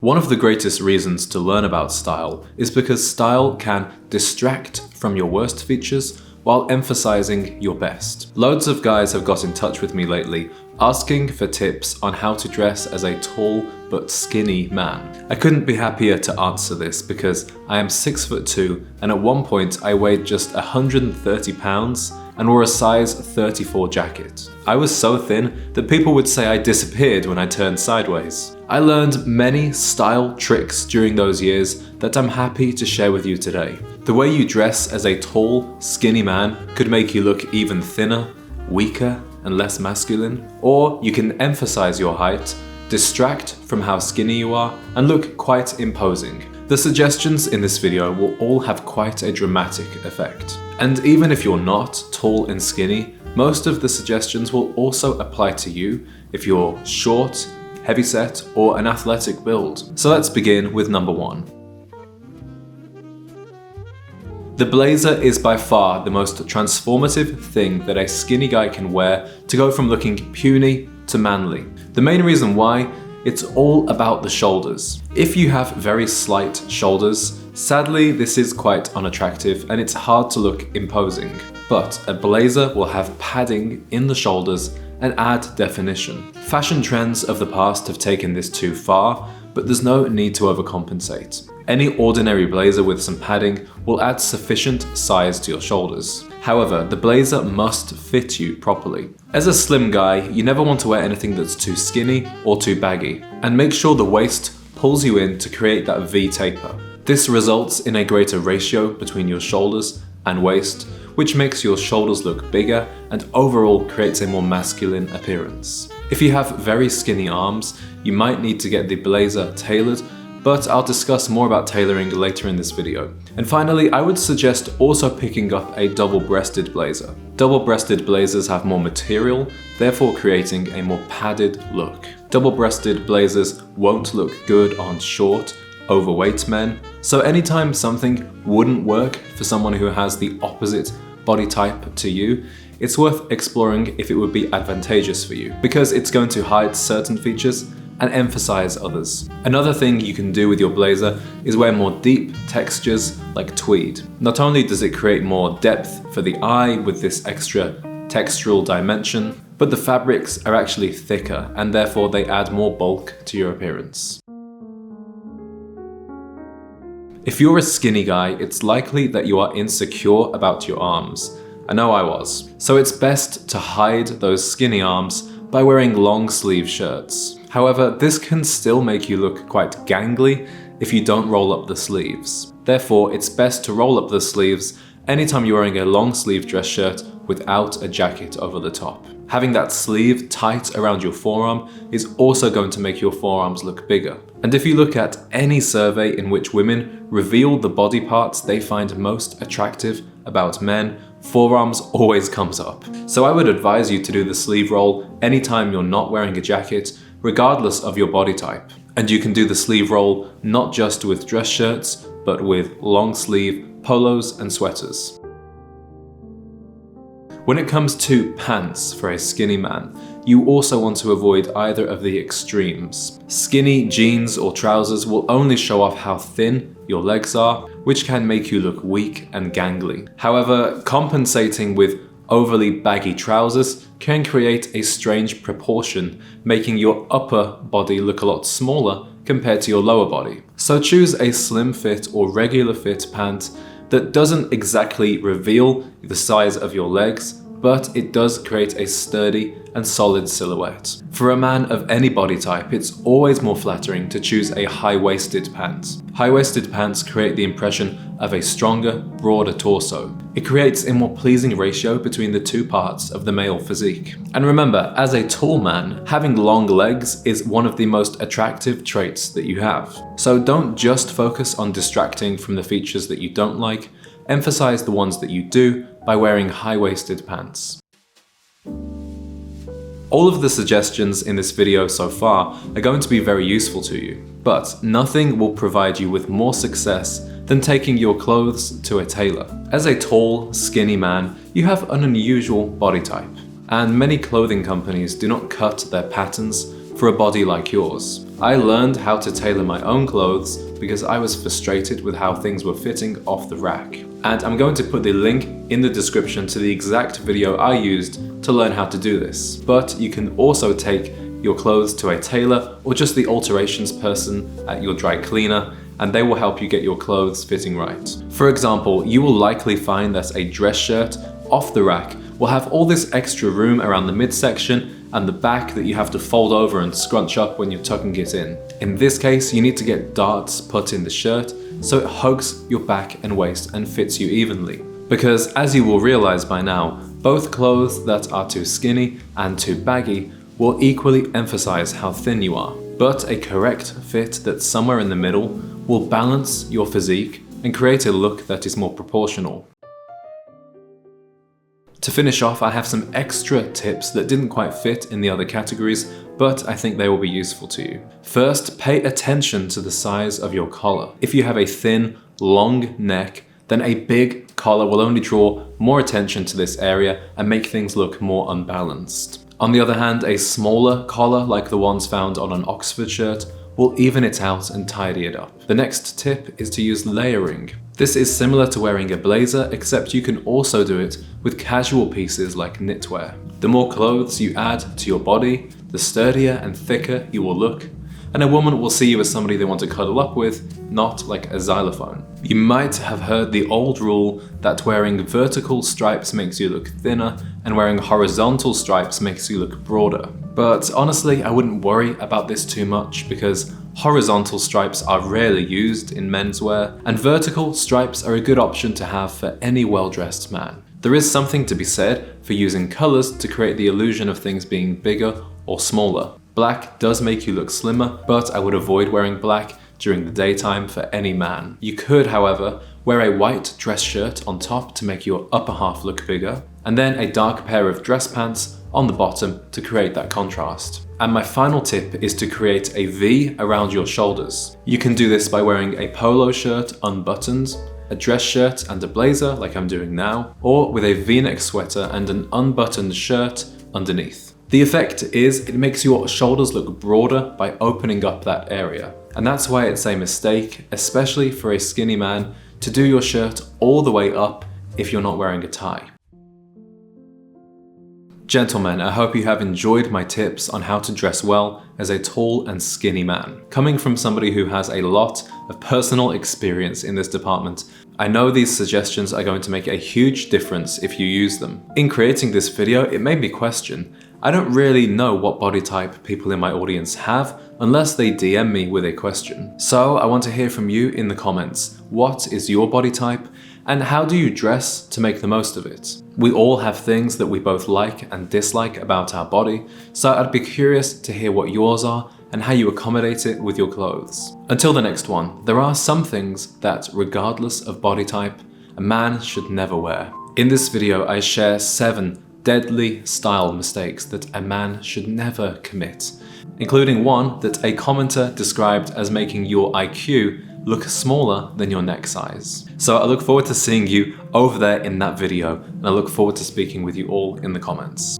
One of the greatest reasons to learn about style is because style can distract from your worst features while emphasizing your best. Loads of guys have got in touch with me lately asking for tips on how to dress as a tall but skinny man. I couldn't be happier to answer this because I am 6'2" and at one point I weighed just 130 pounds and wore a size 34 jacket. I was so thin that people would say I disappeared when I turned sideways. I learned many style tricks during those years that I'm happy to share with you today. The way you dress as a tall, skinny man could make you look even thinner, weaker, and less masculine, or you can emphasize your height, distract from how skinny you are, and look quite imposing. The suggestions in this video will all have quite a dramatic effect. And even if you're not tall and skinny, most of the suggestions will also apply to you if you're short, heavyset, or an athletic build. So let's begin with number 1. The blazer is by far the most transformative thing that a skinny guy can wear to go from looking puny to manly. The main reason why, it's all about the shoulders. If you have very slight shoulders, sadly this is quite unattractive and it's hard to look imposing. But a blazer will have padding in the shoulders and add definition. Fashion trends of the past have taken this too far, but there's no need to overcompensate. Any ordinary blazer with some padding will add sufficient size to your shoulders. However, the blazer must fit you properly. As a slim guy, you never want to wear anything that's too skinny or too baggy, and make sure the waist pulls you in to create that V taper. This results in a greater ratio between your shoulders and waist, which makes your shoulders look bigger and overall creates a more masculine appearance. If you have very skinny arms, you might need to get the blazer tailored, but I'll discuss more about tailoring later in this video. And finally, I would suggest also picking up a double-breasted blazer. Double-breasted blazers have more material, therefore creating a more padded look. Double-breasted blazers won't look good on short, overweight men, so anytime something wouldn't work for someone who has the opposite body type to you, it's worth exploring if it would be advantageous for you, because it's going to hide certain features and emphasize others. Another thing you can do with your blazer is wear more deep textures like tweed. Not only does it create more depth for the eye with this extra textural dimension, but the fabrics are actually thicker and therefore they add more bulk to your appearance. If you're a skinny guy, it's likely that you are insecure about your arms. I know I was. So it's best to hide those skinny arms by wearing long sleeve shirts. However, this can still make you look quite gangly if you don't roll up the sleeves. Therefore, it's best to roll up the sleeves anytime you're wearing a long sleeve dress shirt without a jacket over the top. Having that sleeve tight around your forearm is also going to make your forearms look bigger. And if you look at any survey in which women reveal the body parts they find most attractive about men, forearms always comes up. So I would advise you to do the sleeve roll anytime you're not wearing a jacket, regardless of your body type. And you can do the sleeve roll not just with dress shirts, but with long sleeve polos and sweaters. When it comes to pants for a skinny man, you also want to avoid either of the extremes. Skinny jeans or trousers will only show off how thin your legs are, which can make you look weak and gangly. However, compensating with overly baggy trousers can create a strange proportion, making your upper body look a lot smaller compared to your lower body. So choose a slim fit or regular fit pant that doesn't exactly reveal the size of your legs, but it does create a sturdy and solid silhouette. For a man of any body type, it's always more flattering to choose a high-waisted pant. High-waisted pants create the impression of a stronger, broader torso. It creates a more pleasing ratio between the two parts of the male physique. And remember, as a tall man, having long legs is one of the most attractive traits that you have. So don't just focus on distracting from the features that you don't like, emphasize the ones that you do by wearing high-waisted pants. All of the suggestions in this video so far are going to be very useful to you, but nothing will provide you with more success than taking your clothes to a tailor. As a tall, skinny man, you have an unusual body type, and many clothing companies do not cut their patterns for a body like yours. I learned how to tailor my own clothes because I was frustrated with how things were fitting off the rack. And I'm going to put the link in the description to the exact video I used to learn how to do this. But you can also take your clothes to a tailor or just the alterations person at your dry cleaner, and they will help you get your clothes fitting right. For example, you will likely find that a dress shirt off the rack will have all this extra room around the midsection and the back that you have to fold over and scrunch up when you're tucking it in. In this case, you need to get darts put in the shirt so it hugs your back and waist and fits you evenly. Because as you will realize by now, both clothes that are too skinny and too baggy will equally emphasize how thin you are. But a correct fit that's somewhere in the middle will balance your physique and create a look that is more proportional. To finish off, I have some extra tips that didn't quite fit in the other categories, but I think they will be useful to you. First, pay attention to the size of your collar. If you have a thin, long neck, then a big collar will only draw more attention to this area and make things look more unbalanced. On the other hand, a smaller collar, like the ones found on an Oxford shirt, will even it out and tidy it up. The next tip is to use layering. This is similar to wearing a blazer, except you can also do it with casual pieces like knitwear. The more clothes you add to your body, the sturdier and thicker you will look, and a woman will see you as somebody they want to cuddle up with, not like a xylophone. You might have heard the old rule that wearing vertical stripes makes you look thinner and wearing horizontal stripes makes you look broader. But honestly, I wouldn't worry about this too much because horizontal stripes are rarely used in menswear, and vertical stripes are a good option to have for any well-dressed man. There is something to be said for using colors to create the illusion of things being bigger or smaller. Black does make you look slimmer, but I would avoid wearing black during the daytime for any man. You could, however, wear a white dress shirt on top to make your upper half look bigger, and then a dark pair of dress pants on the bottom to create that contrast. And my final tip is to create a V around your shoulders. You can do this by wearing a polo shirt unbuttoned, a dress shirt and a blazer like I'm doing now, or with a V-neck sweater and an unbuttoned shirt underneath. The effect is it makes your shoulders look broader by opening up that area. And that's why it's a mistake, especially for a skinny man, to do your shirt all the way up if you're not wearing a tie. Gentlemen, I hope you have enjoyed my tips on how to dress well as a tall and skinny man. Coming from somebody who has a lot of personal experience in this department, I know these suggestions are going to make a huge difference if you use them. In creating this video, it made me question, I don't really know what body type people in my audience have unless they DM me with a question. So I want to hear from you in the comments. What is your body type? And how do you dress to make the most of it? We all have things that we both like and dislike about our body, so I'd be curious to hear what yours are and how you accommodate it with your clothes. Until the next one, there are some things that, regardless of body type, a man should never wear. In this video, I share 7 deadly style mistakes that a man should never commit, including one that a commenter described as making your IQ look smaller than your neck size. So I look forward to seeing you over there in that video, and I look forward to speaking with you all in the comments.